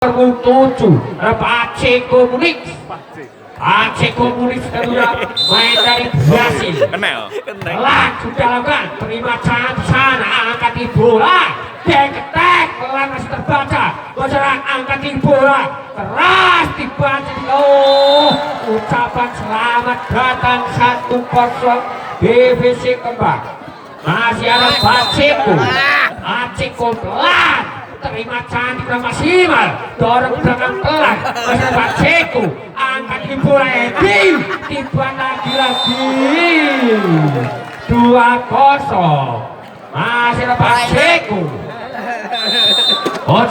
7 Aceh Komunis kedua main dari Brasil. Pelan sudah lakukan terima cantik sana angkat di bola tek pelan masih terbaca masyarakat angkat di bola keras dibaca. Ucapan selamat datang 1-0 BVC Kembang. Masih ada Paceko pelan terima cantik dan maksimal dorong belakang pelan masih ada Paceko angkat di bola Edi tiba lagi 2-0 masih ada Paceko.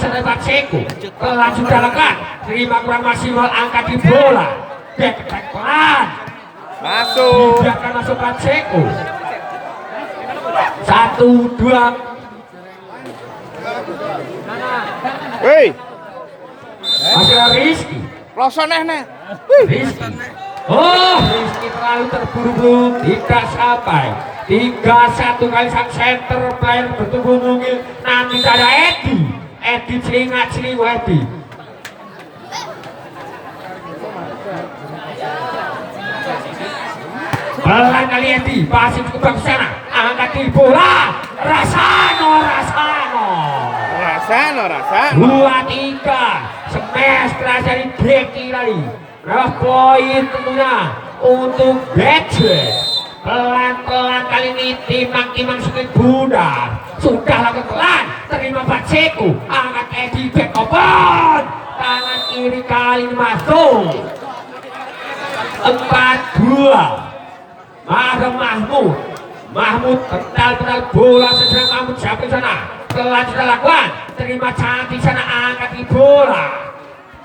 Sudah Paceko pelan sudah lekat terima kurang maksimal angkat di bola tek pelan dibiarkan masuk Paceko 1-2. Hei, Masih ada Rizky. Rizky. Rizky terlalu terburu-buru, tidak sampai. 3-1 kali sang center player bertunggu mungil. Nanti ada Edi celingat-celingu Edi. Pelan kali Edi, pasif cukup bagus sana. Angkat di bola, Rasano. 2-3 smash keras dari Deki tadi. Poin tentunya untuk Gadget. Pelan-pelan kali ini timang sedikit bundar. Sudah lakukan pelan terima Paceko angkat Edi back open tangan kiri kali ini masuk 4-2. Mahmud pedal bola sedang Mahmud siapa di sana pelan sudah lakukan terima cantik sana angkat di bola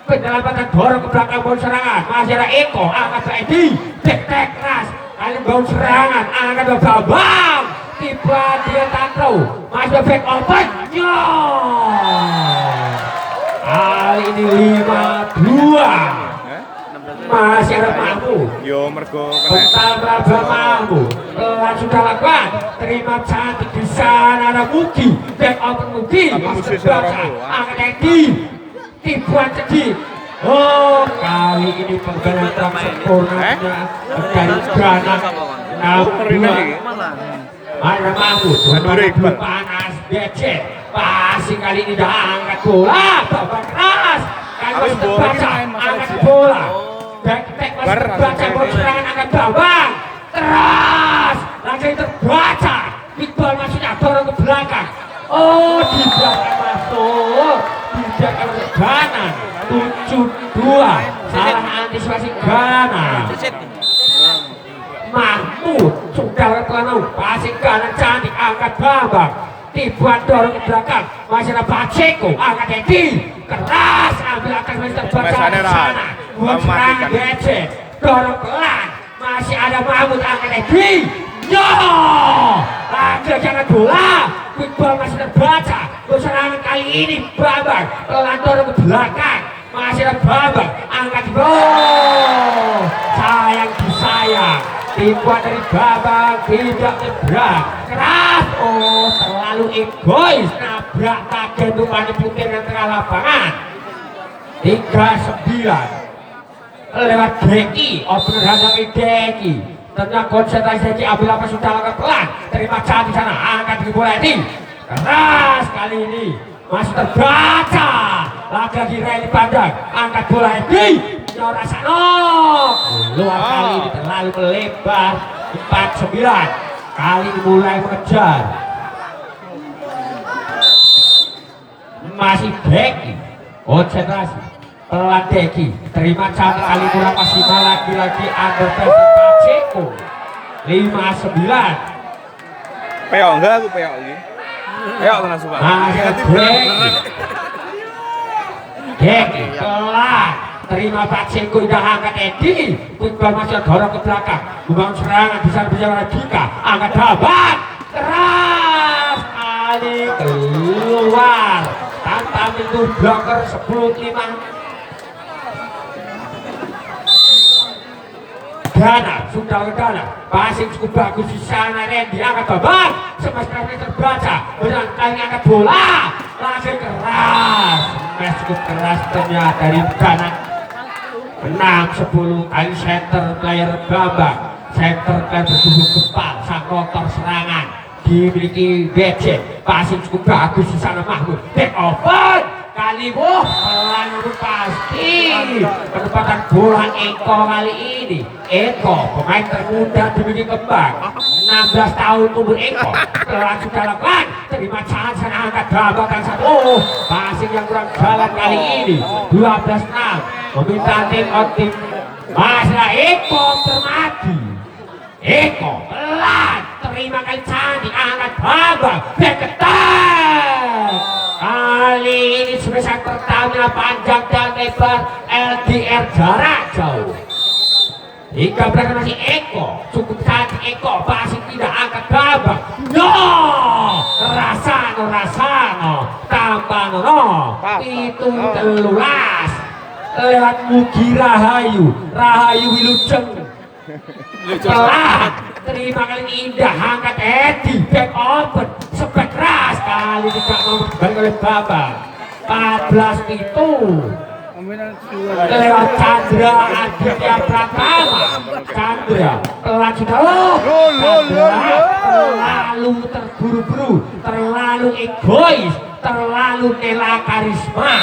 pendalam badan dorong ke belakang bawah serangan masih ada Eko angkat ke Edi tek keras kali bawah serangan angkat ke Babang tiba dia takraw masih ada back open kali ini 5-2 masih ada Mahmud Mahmud pelan sudah lakukan terima cantik di sana ada Mugi back open Mugi masih terbaca angkat Edi tibuan cedih. Kali ini penggantian sempurnanya dari Ghana 6-2. Ada Mahmud belum panas Becet pasti kali ini dah angkat bola babak keras kali masih terbaca angkat bola back masih terbaca bola serangan angkat babang teras lagi terbaca Iqbal masuknya dorong ke belakang di belakang masuk dibiarkan oleh Ghana 7-2 salah antisipasi Ghana. Mahmud sudah terlalu pasing Ghana cantik angkat babang tibuan dorong ke belakang masih ada Paceko angkat Edi keras ambil akan masih terbaca di sana buat serangan Gadget dorong pelan masih ada Mahmud angkat Edi lagi jangan bola Iqbal masih terbaca serangan kali ini Babang pelan dorong ke belakang masih ada Babang angkat sayang disayang tibuan dari Babang tidak nyebrang keras terlalu egois nabrak kaget Tupani Putih yang tengah lapangan 3-9 lewat Deki opener handangi Deki tengah konsentrasi Deki ambil apa sudah lakukan pelan terima cantik sana angkat di bola ini keras kali ini masih terbaca lagi Reli Pandang angkat bola ini Rasano luar kali ini terlalu melebar 4-9 kali ini mulai mengejar masih Deki konsentrasi pelan Deki terima cantik kali kurang maksimal lagi under Paceko 5-9 peok enggak aku peok lagi peok tenang suka Deki pelan terima Paceko udah angkat Edi Iqbal masih dorong ke belakang membangun serangan bisa oleh Dika angkat dapat keras kali keluar tanpa pintu blocker 10-5 Ghana sudah ke Ghana passing cukup bagus di sana Randy angkat babak semesta terbaca berangkat angkat bola lagi keras mes cukup keras ternyata dari kanan 6-10 kali center player Bambang. Center player bertubuh kepal sang rotor serangan dimiliki BC, passing cukup bagus di sana Mahmud, take over kali pelan pasti penempatan bola Eko kali ini. Eko pemain termuda dimiliki Kembang, 16 tahun umur Eko, telah sudah lakukan terima chance angkat babakan satu, passing yang kurang jalan kali ini 12-6 meminta tim on tim. Masalah Eko termati, Eko pelan terima kali cantik angkat babak back attack. Kali ini sebesar pertama panjang dan lebar LDR jarak jauh. Hingga berada masih Eko, cukup cantik Eko, masih tidak angkat babak. No, rasano, tambah no, itu telulas lewat Mugi Rahayu Wilujeng. Pelan terima kali ini indah angkat Edi back open sepet keras kali tidak mau kembali oleh Babang. 14 itu lewat Chandra Aditya Pratama. Chandra pelan sudah terlalu terburu-buru, terlalu egois, terlalu Nela Karisma.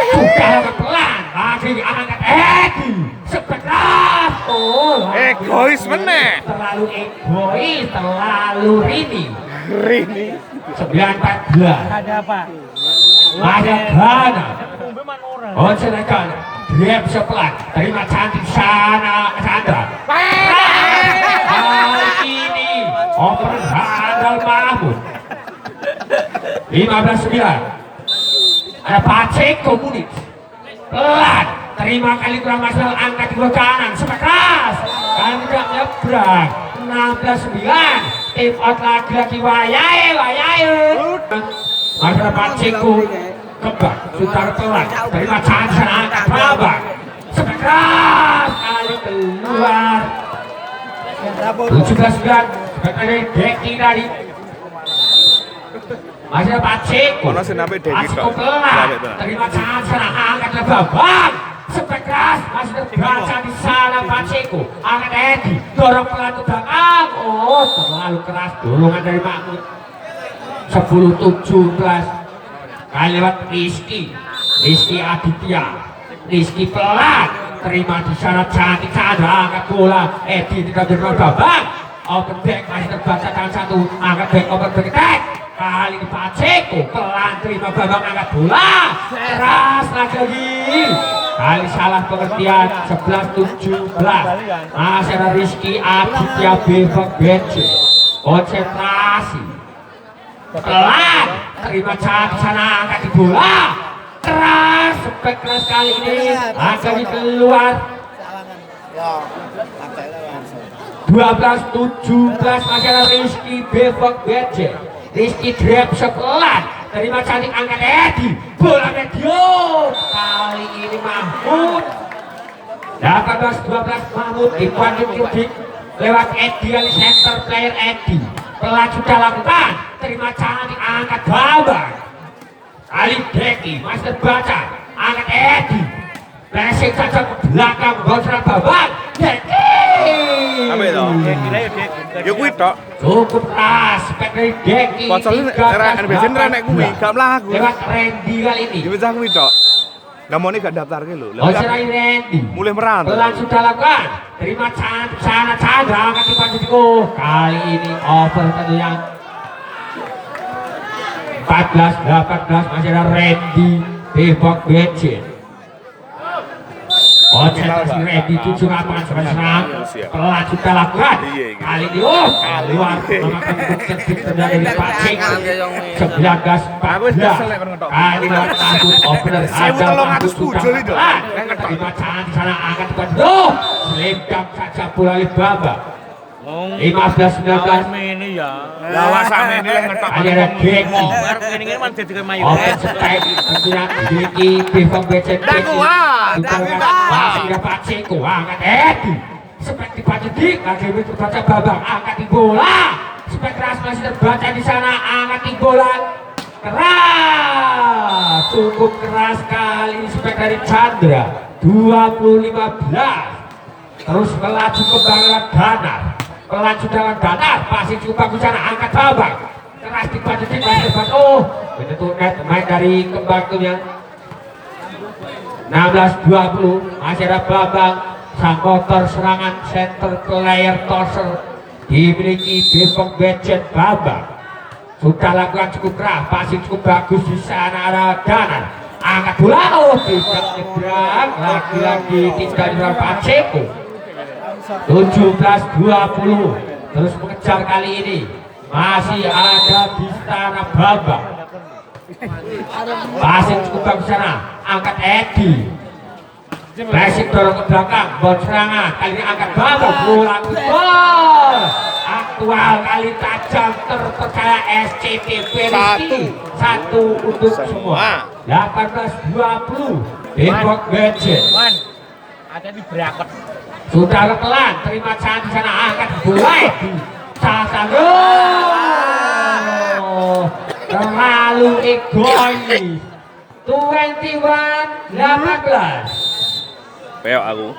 Sudah pelan lagi angkat Edi sepedas. Egois meneh, terlalu egois, terlalu rini 9-14. Ada apa? Ada Gana oh silakan grab sepelan terima cantik sana Sandra. Kali ini oper handal Mahmud 15-9. Ada Paceko Munich pelan terima kali kurang masuk angkat dua kanan sepedas kali tidak nyebrang 16-9. Tim out lagi wayai Masalah Paceko Kembang sudah pelan terima chance angkat babak sepedas kali keluar 17-9 sebagai Deki dari Masalah Paceko Paceko pelan terima chance angkat babak sepedas masih terbaca di sana Paceko angkat Edi dorong pelan ke belakang. Oh terlalu keras dorongan dari Mahmud 10-17 kali lewat Rizky Aditya. Rizky pelan terima di sana cantik Chandra angkat bola Edi tidak bermain babak open back masih terbaca dan satu angkat back open back attack kali ini Paceko pelan terima babak angkat bola keras lagi kali salah pengertian 11-17 masih ada Rizky Aditya Bebek Benci konsentrasi pelan terima cantik sana angkat di bola keras spek keras kali ini akan keluar 12-17 masih ada Rizky Bebek Benci. Rizky grab sepelan terima cantik angkat Edi bola medium kali ini Mahmud 18-12 Mahmud dipanggil Yudik lewat Edi kali center player Edi pelan sudah lakukan terima cantik angkat babak kali Deki masih terbaca angkat Edi Lesing saja ke belakang bocoran babak Deki apa itu? Ya kuwi tok. Cukup keras spek dari Deki Bocornya NBC renek kuwi, gak mlaku. lewat Randy kali ini Ya wis kuwi tok. Lah mau gak daftarke lho. bocoran Randy Mulai merantau. pelan sudah lakukan terima cantik sana Chandra angkat di Panjiko kali ini over tentunya 14-18 masih ada Randy Bebok Becin. Konsentrasi Randy 7 lapangan serang pelan sudah lakukan kali ini keluar memakan bukti terjadi di Paceko 19-14 kali lewat takut opener ada takut sudah pelan terima cantik sana angkat di Panjiko selendang saja bola Alibaba 15-19 ini ya. Lawas sama ini yang ngetok. ada Deki Ini kan jadi mayu. open strike tentunya Deki Bebek Becin masih ada Paceko angkat Edi spek dibaca dik lagi terbaca babak angkat di bola spek keras masih terbaca di sana angkat di bola keras, cukup keras kali spek dari Chandra 20-15. Terus melaju kembali Danar, melaju dalam Danar, masih cukup bagus sana, angkat babak keras dibaca di depan. Oh, bentuk net main dari kembang tunya 16-20. Masih ada Babang, sang motor serangan center player tosser dimiliki Depok Becet Babang. Sudah lakukan cukup keras, masih cukup bagus di sana ada Danar, angkat bola, oh tidak nyebrang, lagi-lagi tidak di Paceko. 17-20. Terus mengejar kali ini masih ada Bistana Babang, masih cukup bagus sana, angkat Edi, Basic dorong ke belakang, bon serangan kali ini angkat Babang, bola gol aktual kali tajam terpercaya SCTV satu untuk semua. 18-20 Depok Gadget. Man, ada di bracket. Sudah kelan, terima cantik sana, angkat bola di Sasando. Terlalu egois. 21-18. Peok aku.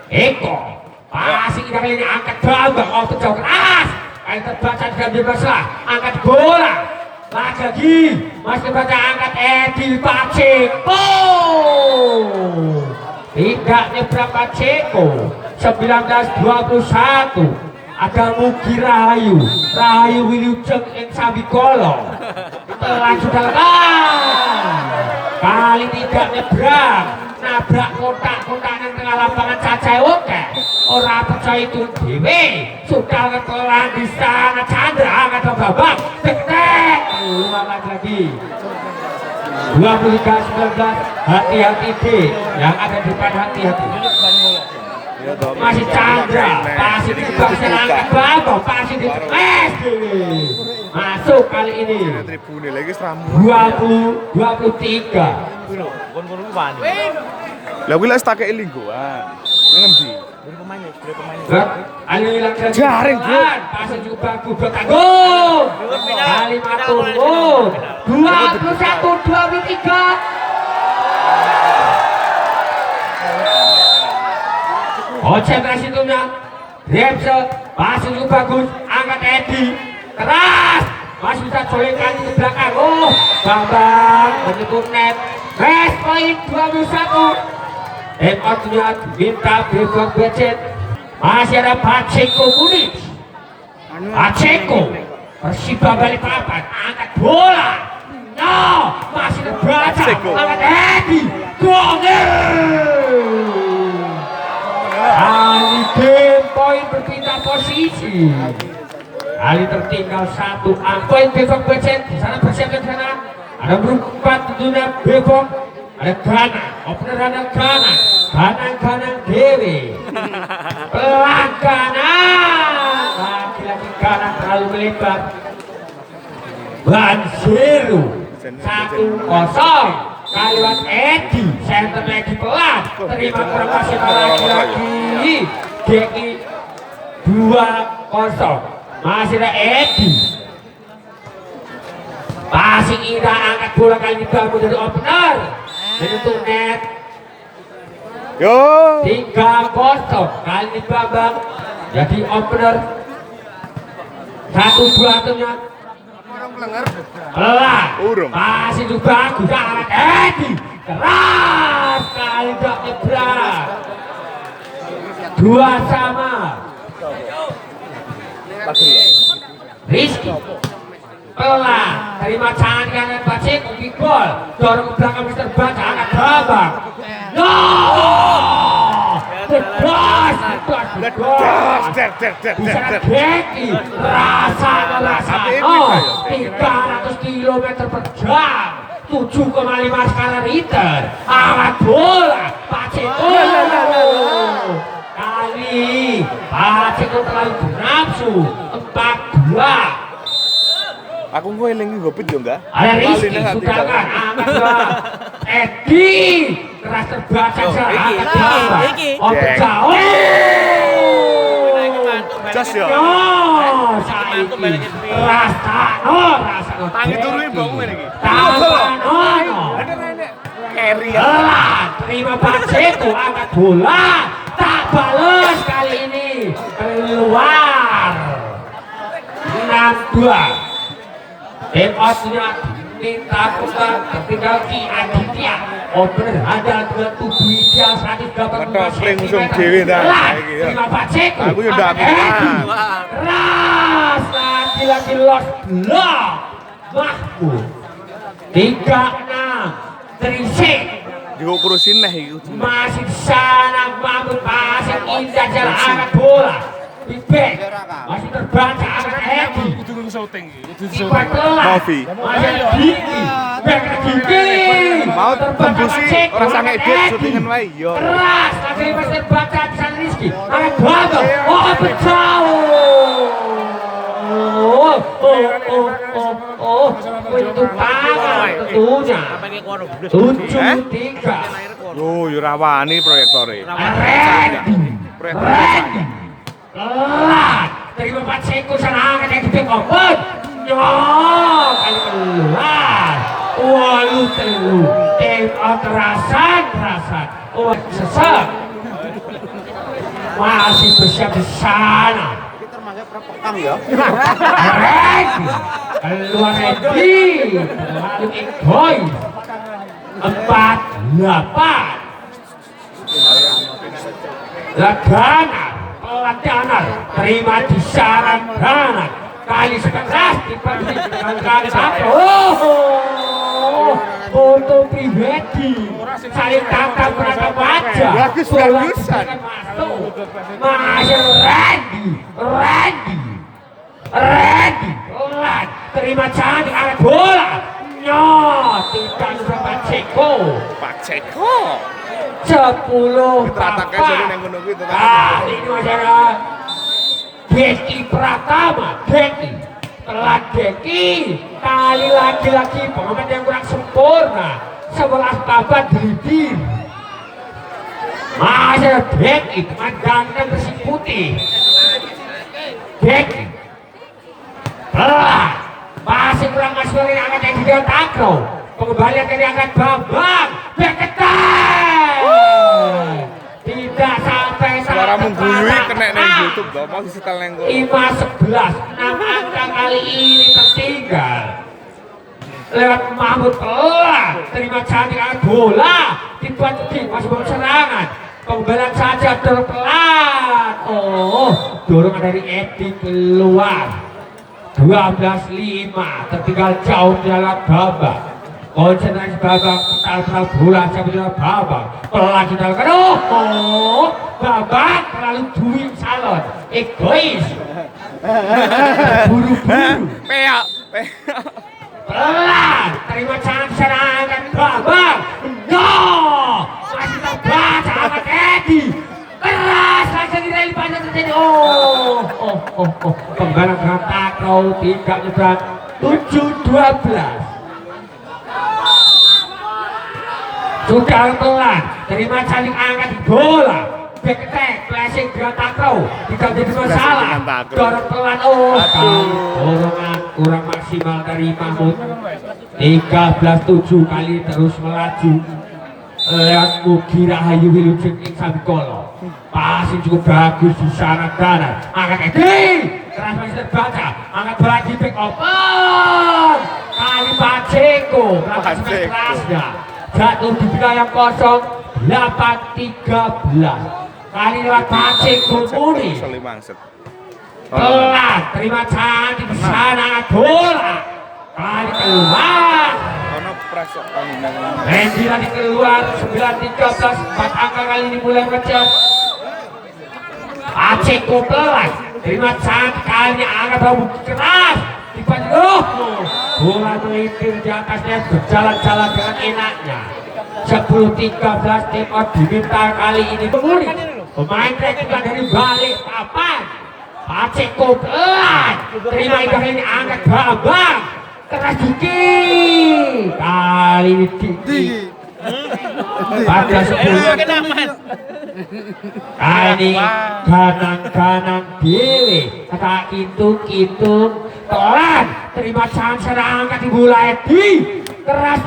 Eko pasti kita kali ini angkat Babang, oh terjauh keras, kali terbaca dengan bebas lah, angkat bola lagi, masih terbaca angkat Edi Paceko, tidak nyebrang Paceko. 19-21 ada Mugi Rahayu Wilujeng yang Sabikolo telah sudah lekas, kali tidak nyebrang, nabrak kotak-kotak yang tengah lapangan Cacai oke. Orang percaya itu dewe sudah ketelan di sana Chandra angkat Babang tek ulang lagi 23-19. Hati-hati deh yang ada di depan, hati-hati. Masih Chandra, masih dibangsa angkat Babang, masih di masuk kali ini 20-23. Gon-gon wani. Lah kuwi lek tak lingkungan. Ngendi? Berapa pemain? Ali langsung jaring, bro. pasang cukup bagus buat tanggung. Kali matur 21-23. Konsentrasi tuhnya Remse pasang cukup bagus, angkat Edi keras, masih bisa colekkan ke belakang. Oh, Babang menyentuh net. Best point 21. Waktunya minta Depok Becet. Masih ada Paceko Kuning. Paceko Persiba Balikpapan angkat bola. No, masih terbaca. Angkat Edi. Gol. Ali game point berpindah posisi. Ali tertinggal 1 poin Depok Becet. Di sana persiapkan sana. Ada berempat tentunya Depok. Ada Gana, opener ada Gana, kanan Dewi, pelan kanan, lagi-lagi kanan terlalu melebar. Banziru 1-0, kalimat Edi, center lagi pelan, terima perpasi lagi-lagi, GI 2-0, masih ada Edi. Masih Ida angkat bola kali ini baru dari opener. Menyentuh net. Yo. 3-0 kali ini Babang jadi opener. 1-2-nya pelan. Masih juga bagus angkat Edi. Keras kali tidak nyebrang. 2-2. Rizky pelan, terima cantik kanan Paceko, gol, dorong ke belakang Mister Baca, angkat Babang. No! Ledas. Bisa Deki, rasa. Oh, 300 km per jam, 7,5 skala Richter, angkat bola, Paceko. Kali, Paceko terlalu bernafsu, 4-2. Aku gue eling ngopit yo enggak? Ada Rizky, sudah kan? Edi keras terbaca angkat Babang. Oh jauh. jas ya. Yo, saiki rasakno. Tangi turunin bangun ini. Tampano. Carry ya. Lah, terima Paceku angkat bola. Tak balas kali ini. Keluar. 6-2. Emosnya ditakukan ketika Ki Aditya berada dengan tubuh ideal 180 Ngetopling musuh dewe dah, saiki ya. terima Paceku Aku yo ndak aku. ras lagi los blok Mahmud 36 Trisik Juga kurusin nih itu. masih di sana Mahmud masih indah jalan angkat bola di back masih terbaca angkat Edi Ipan telah Novi. masih gigi back gigi Mau tembusi orang sange edit syutingan wae yo. keras lagi masih terbaca di sana Rizky angkat bola oh berjauh itu tangan tentunya 7-3 Yo rawani proyektore. Ready kelat terima Paceku sana angkat yang gede kompet nyok kali keluar walu telu kerasan sesek masih bersiap di sana ready keluar ready lalu boy 4-8 Lagana pelatihan terima di saran Gana kali sekeras dipanggil dengan kali satu foto pribadi saling tatap menatap wajah Bagus, bola bagusan. masuk masih ready pelan terima cantik angkat bola tidak bisa Paceku Pak Ceko. 10 Terataknya jadi yang gunung itu kan. kali ini masyarakat Deki Pratama Deki telat Deki kali lagi pemain yang kurang sempurna 11 babat dribble masyarakat Deki dengan ganteng bersih putih Deki telat masih kurang masuk dari angkat yang tidak takro pengembalian dari angkat Bambang tidak sampai Suara mengguyui kena neng YouTube dong, mau disetel neng 5-11 6 angka kali ini tertinggal lewat Mahmud pelan terima cantik angkat bola dibuat masih bawa serangan pengembalian saja dorong pelan dorongan dari Edi keluar 12-5 tertinggal jauh dalam babak konsentrasi babak total bola sebetulnya babak pelan sudah babak terlalu duit salon egois buru-buru peak pelan terima cantik serangan babak masih terbaca amat Edi keras langsung direli panjang terjadi penggalang kata kau tidak nyebrang 7-12 sudah pelan terima cantik angkat bola back attack flashing geratak kau tidak jadi masalah dorong pelan dorongan kurang maksimal dari Mahmud 13-7 kali terus melaju lewat Mugi Rahayu Wilujeng ing Sabikolo passing cukup bagus di sana kanan angkat Edi keras masih terbaca angkat bola di back open kali Paceku kerasnya jatuh di wilayah kosong 8-13 kali lewat Paceku murni pelan terima cantik di sana angkat bola kali keluar Randy lagi keluar 9-13 4 angka kali ini mulai ngejar Paceku pelan terima cantik kali angkat bau keras dipanjang bola melintir di atasnya berjalan-jalan dengan enaknya 10-13 tim out diminta kali ini mengulik pemain track juga dari balik papan Paceku pelan terima indah ini angkat Bambang keras Diki kali ini Diki pada 10 Ini ganang-ganang dewe kata kintung-kintung pelan terima serangan di bola Edi keras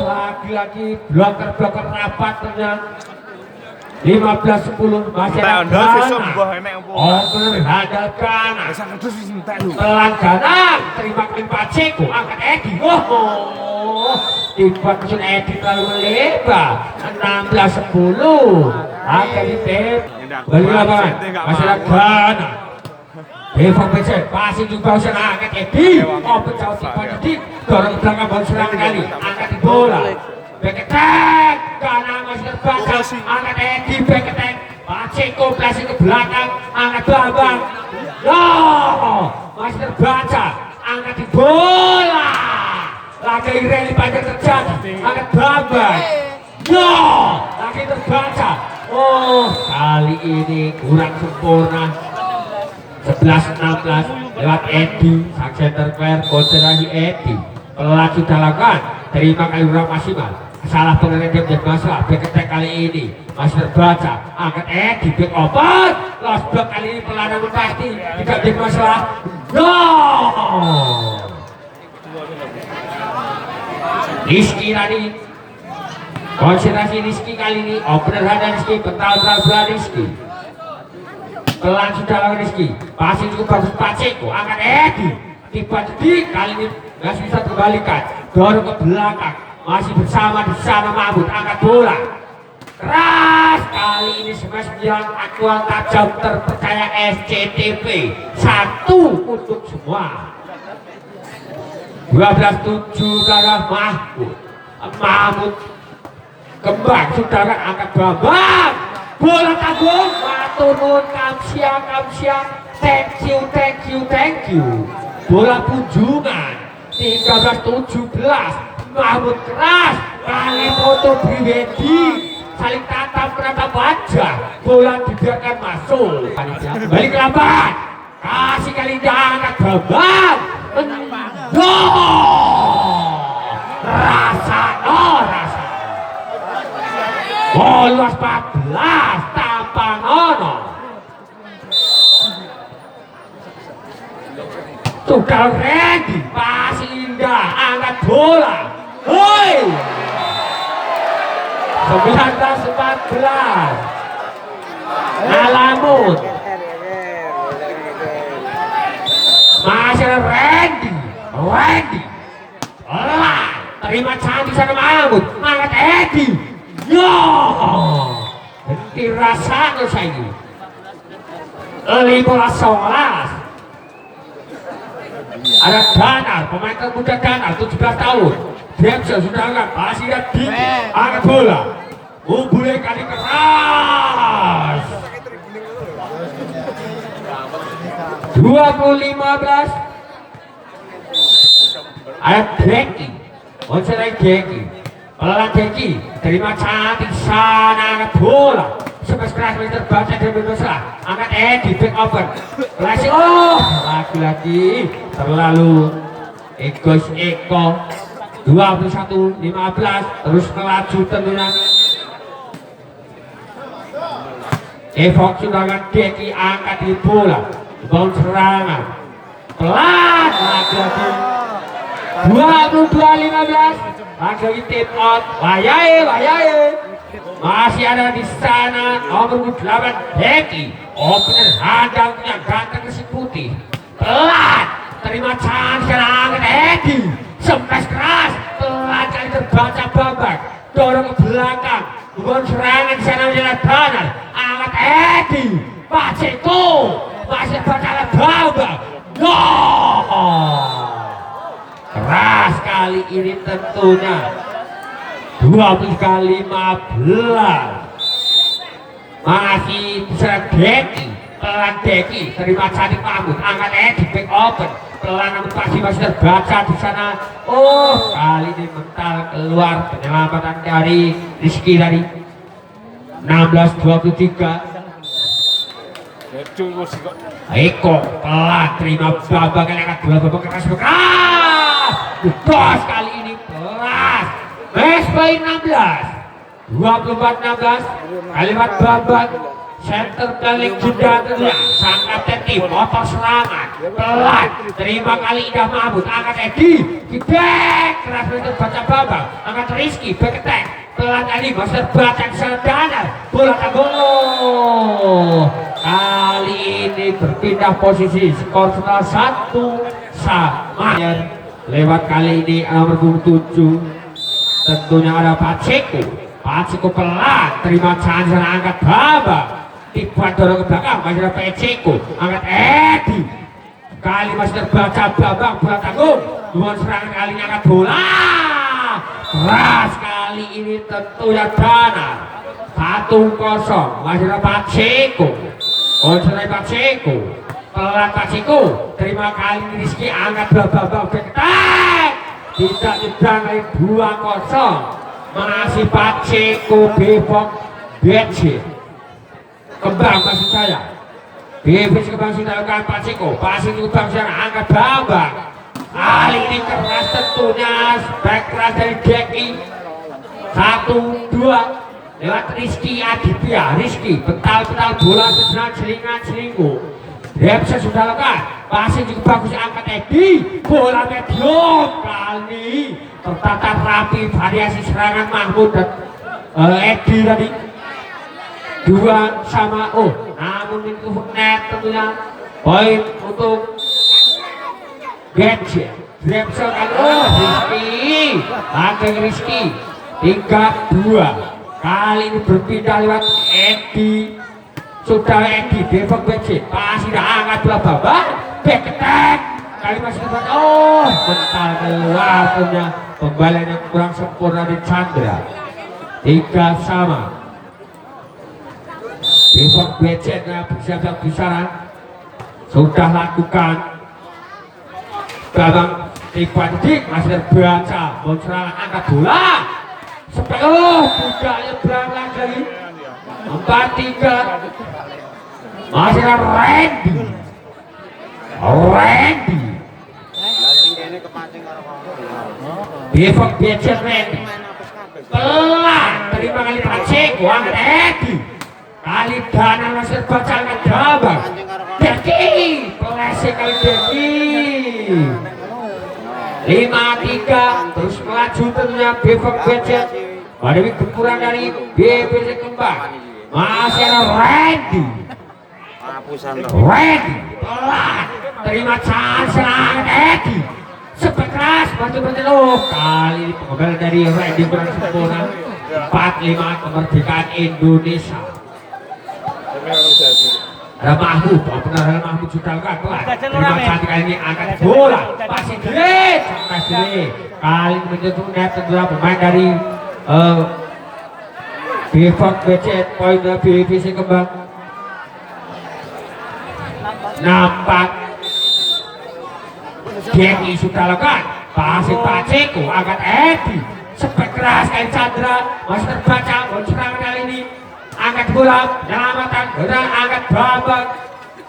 lagi-lagi bloker rapat ternyata 15-10 masih ada Gana handal Gana pelan Gana terima kelima Ceko angkat Edi dibuat mesin Edi terlalu melebar 16-10 agak di Pep balik lapangan masih ada Gana Devon Vincent pasti juga usaha angkat Edi jauh tipe jadi dorong ke belakang baru serangan kali angkat di bola back attack Gana masih terbaca angkat Edi back attack Paceko plastik ke belakang angkat Bambang masih terbaca angkat di bola lagi rally panjang terjadi angkat Bambang lagi terbaca kali ini kurang sempurna 11-16 lewat Edi sang center player konsentrasi Edi pelan sudah lakukan terima kali kurang maksimal salah pengenalan dia menjadi masalah back attack kali ini masih terbaca angkat Edi back open lost block kali ini pelan namun pasti tidak menjadi masalah Rizky tadi konsentrasi Rizky kali ini opener hadap Rizky betal-betal Rizky pelan sudah lawan Rizky pasti cukup bagus Paceko angkat Edi tiba jadi kali ini masih bisa kembalikan dorong ke belakang masih bersama di sana Mahmud angkat bola keras kali ini smash menjelang aktual tajam terpercaya SCTV 1 untuk semua 12-7 darah Mahmud kembang saudara angkat Bambang bola tanggung maturun kamsia thank you bola kunjungan 13-17 Mahmud keras kali foto pribadi saling tatap wajah bola dibiarkan masuk balik ke lapangan kasih kali angkat Bambang rasa luas 14 tanpa nono Tukal ready pas indah angkat bola hoi 19-14 Alamun masih ready terima cantik sana Mahmud angkat Edi henti rasanya saya 15-11 ada Danar pemain termuda Danar 17 tahun Dempsey sudah angkat masih ada Diki angkat bola boleh kali keras 20-15 ada Deki Monserai Deki pelan Deki terima cantik sana angkat bola smash keras masih terbaca dan bermasalah angkat Edi back over flashing lagi-lagi terlalu egois Eko 21-15 terus melaju tentunya Evok sudah angkat Deki angkat di bola bangun serangan pelan lagi-lagi 22-15 lagi tip out wayai masih ada di sana nomor 8 Deki opener handal punya ganteng si putih pelan terima chance angkat Edi smash keras pelan kali terbaca Bambang dorong ke belakang bukan serangan di sana menjelat Danar angkat Edi Paceko masih terbaca Bambang keras kali ini tentunya 20-15 masih bisa Deki pelan Deki terima cantik Mahmud angkat Edi back open pelan namun pasti masih terbaca di sana kali ini mental keluar penyelamatan dari Rizky dari 16-23 Eko pelan terima Bambang kali angkat bola Bambang keras bos kali ini keras match by 16 24-16 kalimat babak center kali jeda sang kapten tim motor serangan pelan terima kali Indah Mahmud angkat Edi kibek keras untuk baca babak angkat Rizky back attack pelan kali master baca Sardana bola gol kali ini berpindah posisi skor 1 sama lewat kali ini nomor 7 tentunya ada Paceko pelan terima chance angkat babak tiba dorong ke belakang masih ada Paceko angkat Edi kali masih terbaca babak bola tanggung dua serangan kalinya angkat bola keras kali ini tentunya Dana 1-0 masih ada Paceko konsentrasi Paceko pelan Paceko terima kali ini Rizky angkat babak ketek tidak nyebrang lagi 2-0 masih Paceko Bebok BC kembang maksud saya BC kembang sudah lakukan Paceko kembang sekarang angkat babak kali ini keras tentunya back keras dari Deki 1-2 lewat Rizky Aditya Rizky bental-bental bola sedang selingan-selingkuh Repsa sudah lakukan pasir juga bagus angkat Edi bola medium kali tertata rapi variasi serangan Mahmud dan Edi tadi 2-0 namun itu net tentunya poin untuk Gadget Repsa kali Rizky angkat Rizky 3-2 kali ini berpindah lewat Edi sudah Edi Devok Gadget pasti dah angkat bola babak back attack kali masih tempat mental keluar punya pembalian yang kurang sempurna di Chandra 3-3 Devok Gadget bersiap-siap bisaran sudah lakukan babak tiba detik masih terbaca serangan angkat bola sampai tidak nyebrang lagi 4-3 masih ada Randy Devok Gadget Randy pelan terima kali Paceko angkat Edi kali Dana masih baca angkat babak Deki pelesek kali Deki 5-3 terus melaju tentunya Devok Gadget pada gempuran dari BBC kembang masih ada Randy pelan terima chance angkat Edi sepet keras bantu-bantu kali ini pengembalian dari Randy kurang sempurna 4-5 kemerdekaan Indonesia ada Mahmud benar Mahmud sudah lakukan pelan terima cantik kali ini angkat bola pasir delay sampai delay kali ini menyentuh net tentunya pemain dari Devok Gadget poin dari BBC kembang nampak Deki sudah lakukan pasir Paceko angkat Edi sepet keras kali Chandra masih terbaca serangan kali ini angkat bola penyelamatan angkat babak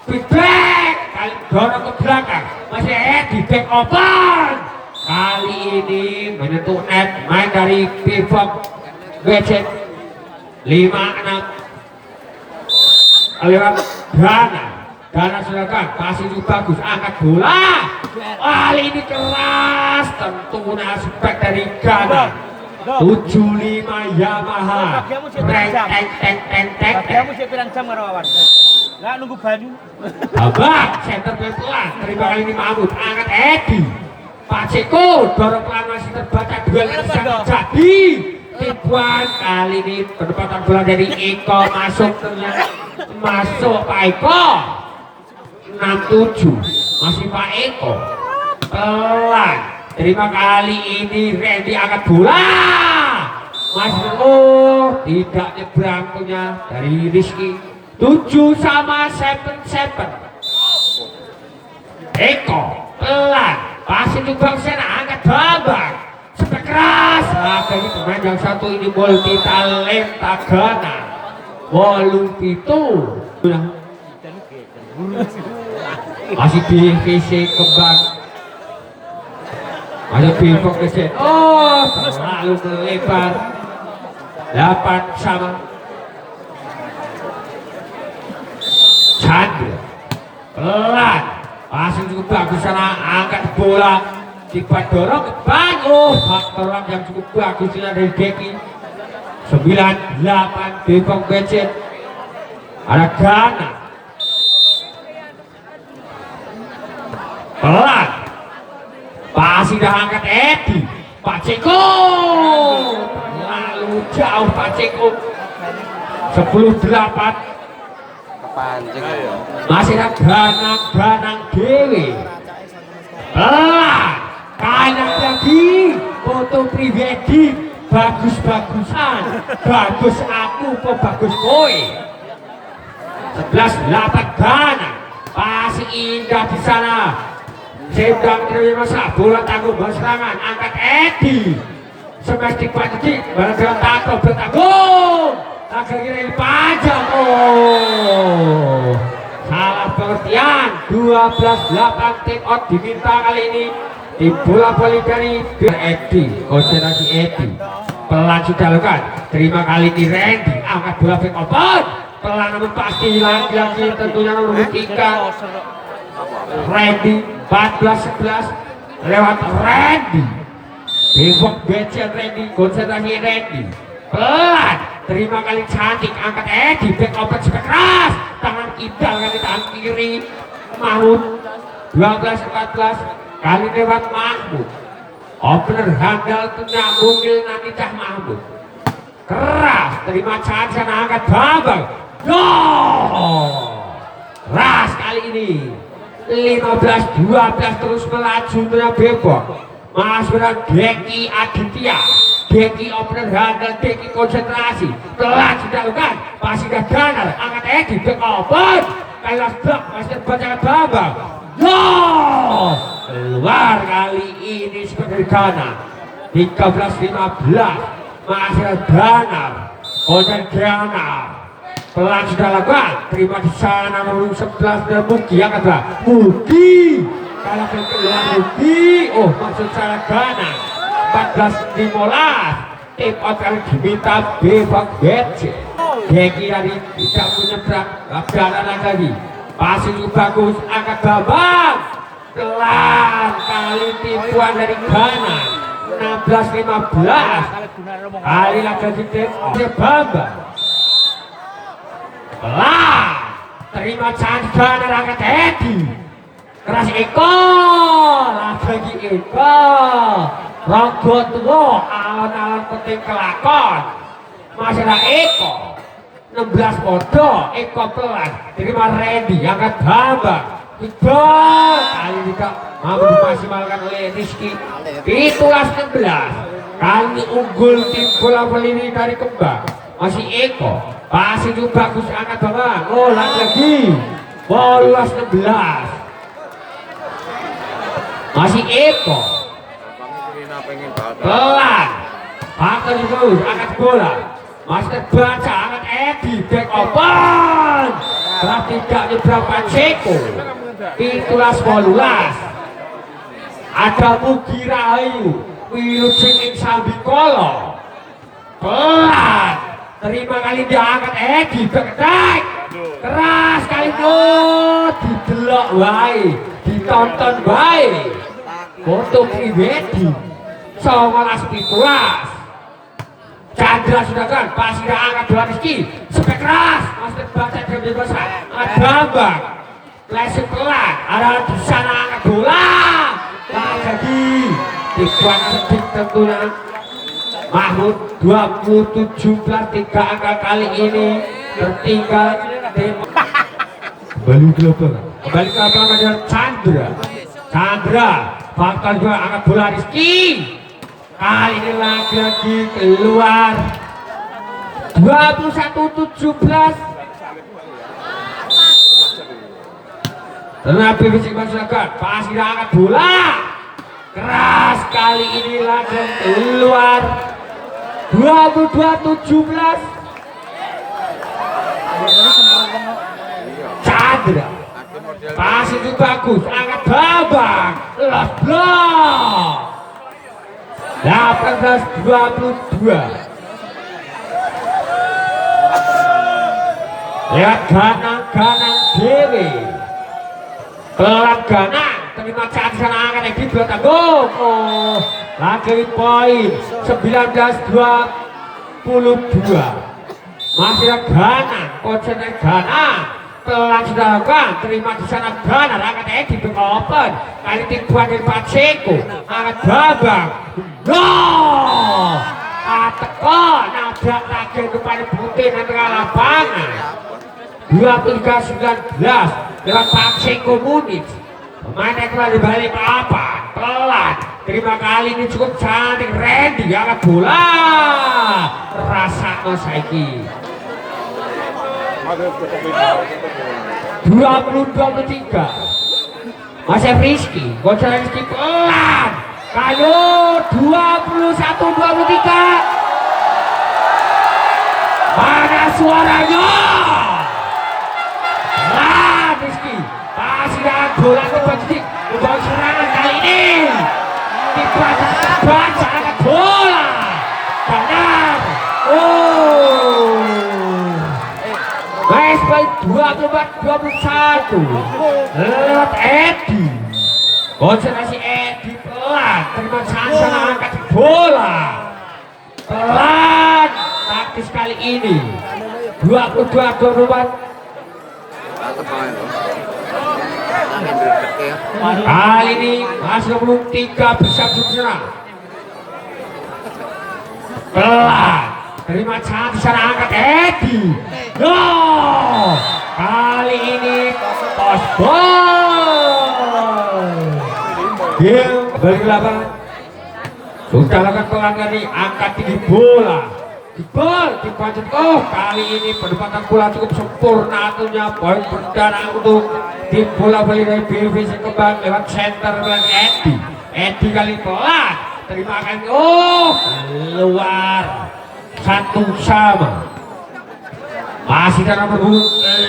feedback kali dorong ke belakang masih Edi back open kali ini menyentuh net main dari Devok Gadget 5-6 lewat Dana silakan pasir juga bagus angkat bola kali ini keras tentunya aspek dari Ghana 75 Yamaha kamu siap pirang jam karo awan nggak nunggu banyu babak center pelan terima kali ini Mahmud angkat Edi Paceko dorong pelan masih terbaca duel yang sangat jadi tipuan kali ini penempatan bola dari Eko masuk ternyata masuk Pak Eko 6-7 masih Pak Eko pelan terima kali ini Randy angkat bola masih tidak nyebrang punya dari Rizky 7-7 Eko pelan pasir juga sana angkat babak sampai keras ini pemain yang satu ini multi talenta Ghana Wolung itu masih divisi kembang masih Devok Gadget terlalu melebar 8 sama. Chandra pelan, masih cukup bagus sana, angkat bola, tiba dorong ke depan. Oh, faktor yang cukup bagus ini dari Deki. 9-8 Depok Becet. Ada Gana pelan, pasti dah angkat Edi. Pak Ceko lalu jauh Pak Ceko. 10-8 kepancing masih ada Ganang Dewi pelan, kanan lagi foto pribadi, bagus-bagusan, bagus aku kok bagus kowe. 11-8 Ganang, pasti indah di sana. Sedang terima masa bola tanggung serangan, angkat Edi. Semestik Panji bergerak bertanggung. Agak kiri panjang. Oh, salah pengertian. 12-8 take out diminta kali ini. Di bola voli dari Edi, konsentrasi Edi. Pelan sudah lakukan. Terima kali ini Randy, angkat bola back open. Pelan namun pasti lagi-lagi tentunya nomor 3. Randy 14-11 lewat Randy. Depok Becet Randy, konsentrasi Randy. Pelan, terima kali cantik, angkat Edi, back open juga keras. Tangan kidal kali tangan kiri Mahmud. 12-14 kali lewat Mahmud. Opener handal tengah mungil nanti Cah Mahmud. Keras, terima cantik sana, angkat Bambang. Keras kali ini. 15-12 terus melaju dengan Depok. Mas Beran Deki Aditya, Deki opener handal, Deki konsentrasi. Telah dilakukan, pasti dah ganar, angkat Edi, back open. Kailas blok, masih terbaca Bambang. Keluar kali ini sebagai ganar. 13-15 masih ada ganar, konsen ganar. Pelan sudah lakukan, terima di sana nomor 11 dan Mugi yang kedua. Mugi kalau keluar Mugi, oh maksud saya Gana. 14-15 tim out kali diminta Depok Becet. Deki dari tidak menyeberang, Gana lagi. Pasti cukup bagus, angkat Bambang. Pelan kali tipuan dari Gana. 16-15 kali lagi tim Bambang. Pelan, terima cantik Ganar, angkat Edi. Keras Eko, lagi Eko. Rogo tua, alon-alon penting kelakon. Masih ada Eko. 16 podo, Eko pelan. Terima Randy, angkat Bambang. Gol, kali tidak mampu dimaksimalkan oleh Rizky. 17-16 kali unggul tim bola voli ini dari Kembang. Masih Eko. Pasti itu bagus, angkat Bambang. Oh, lagi 18-16 masih Eko. Pelan, Bakal bagus, angkat bola. Masih terbaca, angkat Edi, back open. Berat tidak nyebrang Panceko. 17-18 ada Mugi Rahayu, Wilujeng ing Sambikolo. Pelan, terima kali dia angkat Edi, back keras kali itu, didelok wae, ditonton wae. Foto pribadi 19-17 Chandra sudah kan, pasti tidak angkat bola Rizky, spek keras, masih terbaca jam besar. Ada Bambang, flashing pelan, ada di sana angkat bola. Lagi dibuang sedikit tentunya. Mahmud 27-17 3 angka kali ini tertinggal. Kembali ke lapangan dengan Chandra bakal juga angkat bola Rizky. Kali ini lagi keluar 21-17. Tetapi fisik masyarakat pasti angkat bola keras, kali ini lagi keluar 22-17. Chandra pasti itu bagus, angkat Bambang, lost block. 18-22 Lihat ganang-ganang dewe. Pelan ganang. Terima saat sana akan yang dua tanggung. Oh, lagi poin 19-22. Masih ada ganang. Konsentrasi ganang. Pelan sudah lakukan. Terima di sana ganang. Akan Edi open. Kali tipuan dari Pacheco. Akan babang. No. Teko nabrak lagi kepada putih nanti lapangan 23-19 lewat Pacheco Munich. Pemain yang telah dibalik apa? Pelan. Terima kali ini cukup cantik. Randy angkat bola. Rasa no saiki. 20-23. Masih Rizky. Gocor Rizky pelan. Kayu 21-23. Mana suaranya? Nah, Rizky masih dengan bola ke Bajik. Membawa serangan kali ini. Dibaca angkat bola. Benar. Oh. Match point 24-21. Lewat Edi. Konsentrasi Edi pelan. Terima sana angkat bola. Pelan. Taktis kali ini 22-24. Kali ini masih 23 bisa berserang. Pelan. Terima cantik sana angkat Edi. No. Kali ini pos ball. Game balik lapangan. Sudah lakukan pelanggan ini angkat tinggi bola. Dibal, dipancet. Oh, kali ini penempatan bola cukup sempurna. Atunya poin perdana untuk tim bola voli dari BVC Kembang lewat center dan Edi. Edi kali pelan. Terima kasih. Oh, keluar. 1-1. Masih dalam nomor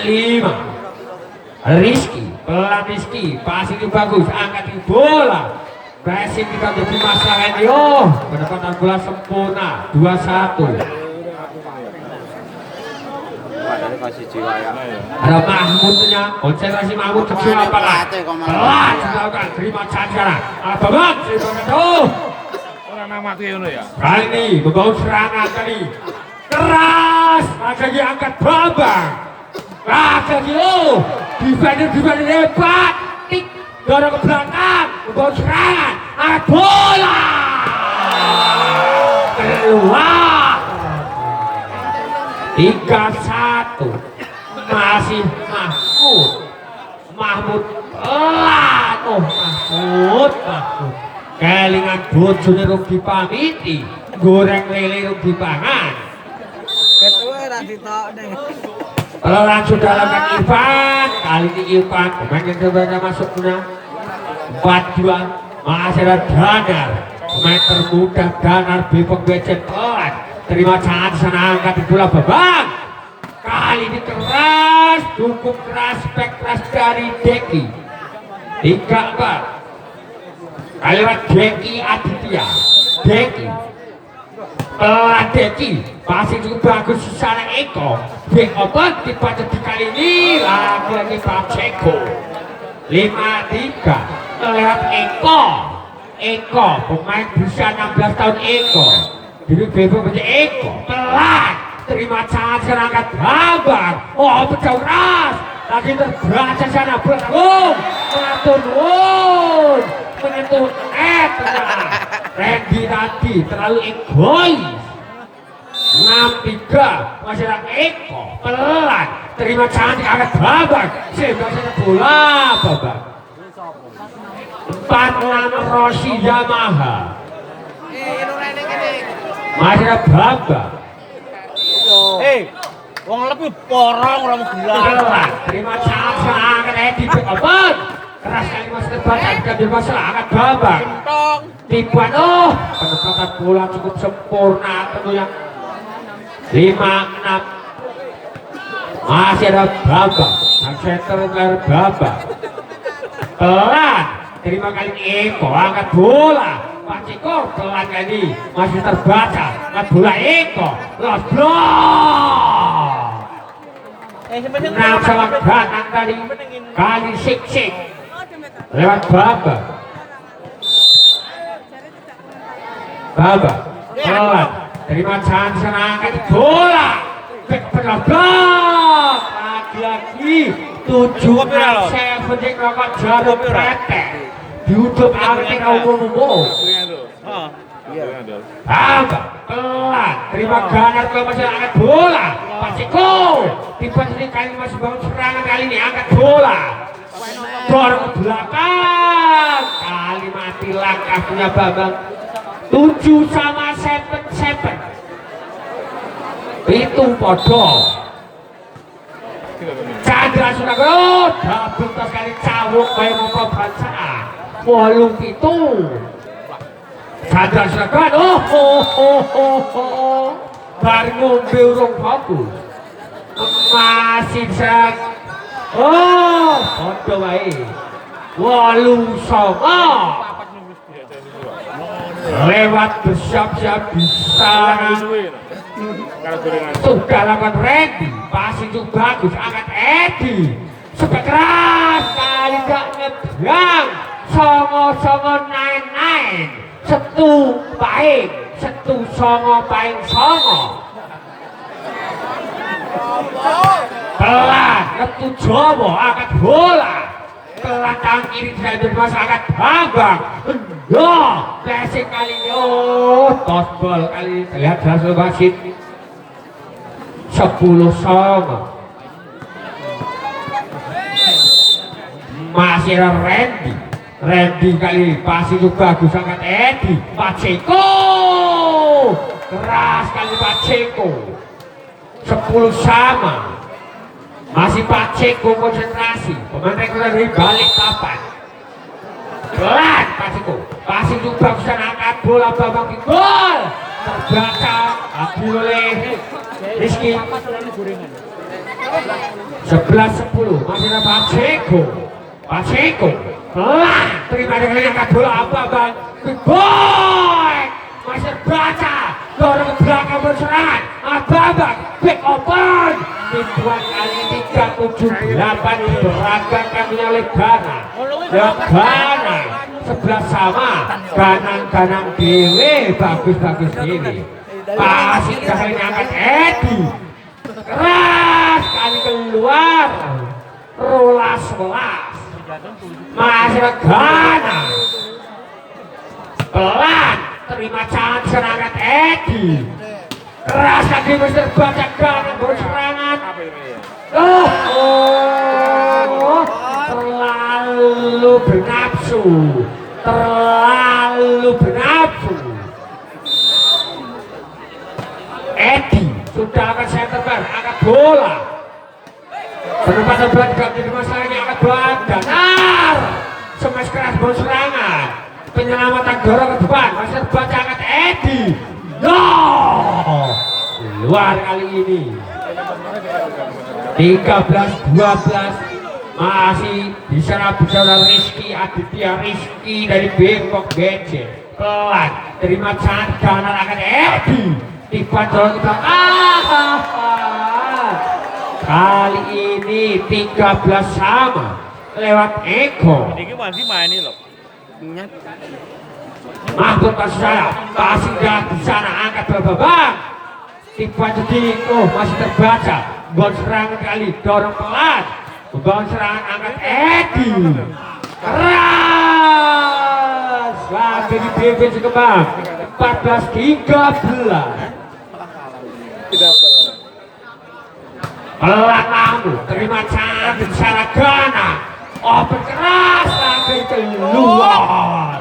5. Rizky, pelan Rizky. Pas ini bagus. Angkat tinggi bola. Passing kita jadi masalah ini. Oh, penempatan bola sempurna 2-1. Ada Mahmudnya, konsentrasi Mahmud kecil lapangan. Pelan dilakukan, terima saja. Abang, Orang nama itu ya. kali ini membawa serangan tadi. Keras, lagi angkat Bambang. Lagi oh, defender hebat. Tik, dorong ke belakang, membawa serangan. Angkat bola. Keluar. 3-1. Masih Mahmud pelan. Oh, Mahmud kelingan bojone rugi pamiti, goreng lele rugi pangan. Pelan sudah lakukan Irfan. Kali ini Irfan pemain yang terbaik masuknya 4-2. Masih ada Danar, pemain termuda Danar Bepok Becet pelan. Terima cantik sana angkat di bola Babang. Kali ini keras, cukup keras, back keras dari Deki. 3-4. Kali lewat Deki Aditya. Deki pelan Deki. Masih cukup bagus di sana Eko. Back open dibaca di kali ini. Lagi-lagi Pacheco. 5-3. Lewat Eko. Eko pemain berusia 16 tahun Eko. Diri Bebo menjadi Eko. Pelan. Terima cantik angkat Bambang. Oh, pecah ras. Lagi terbaca sana bertanggung. Mengatur menyentuh Randy tadi terlalu egois. 6-3. Masih ada Eko. Pelan. Terima cantik angkat Bambang. Sebasanya bola Bambang. 4-6 Rossi Yamaha. Masih ada Bambang. Wong lebih porong orang gila. Terima kasih angkat Edi Open. Keras kali masih terbaca diambil masalah angkat Bambang. Tipuan oh, penempatan bola cukup sempurna tentunya. 5-6. Masih ada Bambang. Sang center dari Bambang. Pelan. Terima kali ini Eko angkat bola. Pacheco pelan kali masih terbaca. Angkat bola Eko. Lost block. Nah sama Ganang tadi kali sik lewat Baba pelan terima chance angkat bola back penobrak lagi-lagi 7 7 rokok jarum pretek diutup arti umum pelan terima Ganar ke masih angkat bola Pasiko tiba sini kali masih bangun serangan kali ini angkat bola dorong ke belakang kali mati langkah punya Bambang 7 sama 7 itu podo Chandra Sunagoro double tos kali cawuk kaya mongko bangsa 8 itu Chandra Sunagoro baru ngombe urung fokus masih sak podo wae 8-9 lewat bersiap-siap bisa sudah lakukan Randy pas itu bagus angkat Edi sudah keras kali gak ngebrang songo naik setu baik setu songo paling songo pelan ketu Jowo angkat bola pelan tangan kiri tidak bermasalah Bambang klasik kali ini tosbol kali lihat hasil wasit 10 sama masih ada Randy kali pas itu bagus angkat Edi Paceko keras kali Paceko 10 sama masih Paceko konsentrasi pemain rekrutan dari balik papan pelan pas itu bagusan angkat bola Bambang gol terbaca adil oleh Rizky 11-10 masih ada Paceko pelan terima dengan angkat bola Bambang gol masih terbaca dorong ke belakang berserangan Bambang back open pintuan kali 3-7-8 diberagakan oleh Ganang Ganang 11 sama Ganang dewe bagus dewe pasti kali angkat Edi keras kali keluar rolas masih Ganang pelan terima chance angkat Edi keras lagi Mr. Baca Ganang berserangan terlalu bernafsu Edi sudah akan saya terbang angkat bola penempatan bola tidak menjadi masalahnya angkat bola Danar smash keras berserangan penyelamatan dorong ke depan masih terbaca angkat Edi luar kali ini 13-12 masih bicara Rizky Aditya Rizky dari Bengkok Gadget pelan terima chance Ganar akan Edi dibantu kita kali ini 13 sama lewat Eko ini masih main ini loh Mahmud Pasaya pasti gak di sana angkat Bambang dibantu masih terbaca gol serangan kali dorong pelan membangun serangan angkat Edi keras lagi di BB Sekembang 14-13 pelan namu terima chance secara Ganang open keras lagi keluar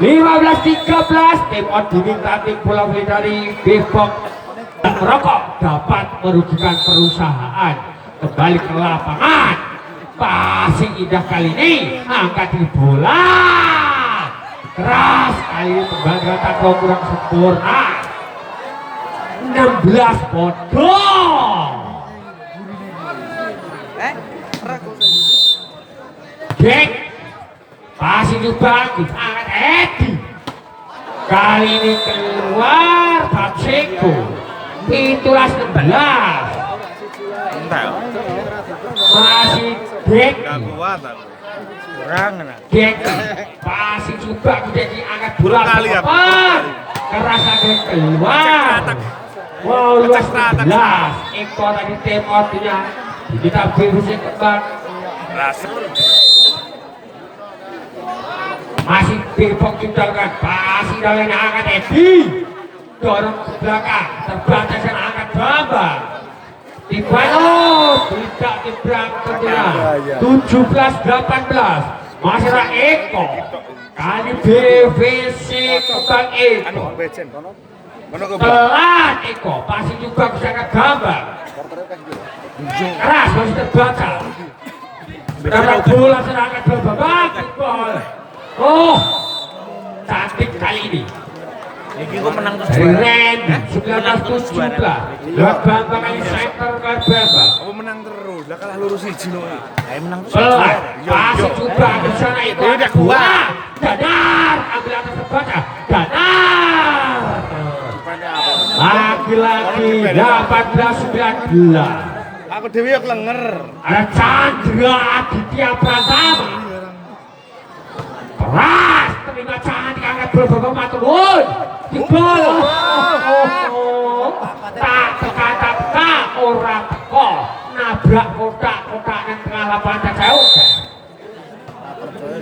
15-13 tim on diminta tim Pulau Beli dari Depok dan merokok dapat merugikan perusahaan kembali ke lapangan passing indah kali ini angkat di bola keras kali ini pembanggaan tackle kurang sempurna 16 bodong Jack passing itu bagus angkat Edi kali ini keluar Paceko itulah 16 tak? Masih Dek. Gak kuat aku. Kurang enak. Dek. Masih coba jadi angkat bola. Dua kali ya, Depan. Keras lagi keluar. Wow, luas 11. Eko tadi temotnya. Kita virus yang keempat. Masih Bipok ciptakan pasti dalam angkat Edi dorong ke belakang terbatas dan angkat Bambang Tibano tidak diberang tentunya 17-18 masalah Eko kali BVC kembang Eko telat Eko pasti juga bisa ke Bambang keras masih terbaca berapa bola serangan Bambang gol. Oh, cantik kali ini. Iki kok menang terus. Ren 19-17. Lewat Bambang kali center ke Bambang. Apa menang terus? Lah kalah lurus siji no. Ayo menang terus. Pelan, pasti coba ke sana itu ada dua. Danar, ambil atas terbaca. Danar. Lagi-lagi 18-19. Aku dewe yo klenger. Ada Chandra Aditya Pratama. Keras, terima cantik angkat bola maturun. Digol. Tak teka-teka orang teko nabrak kotak-kotak yang tengah lapangan jauh.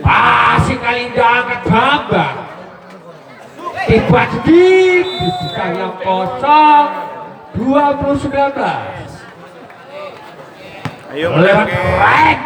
Pasti kali angkat Bambang. Tiba sedikit dibuka yang kosong 20-19. Ayo lewat Ren.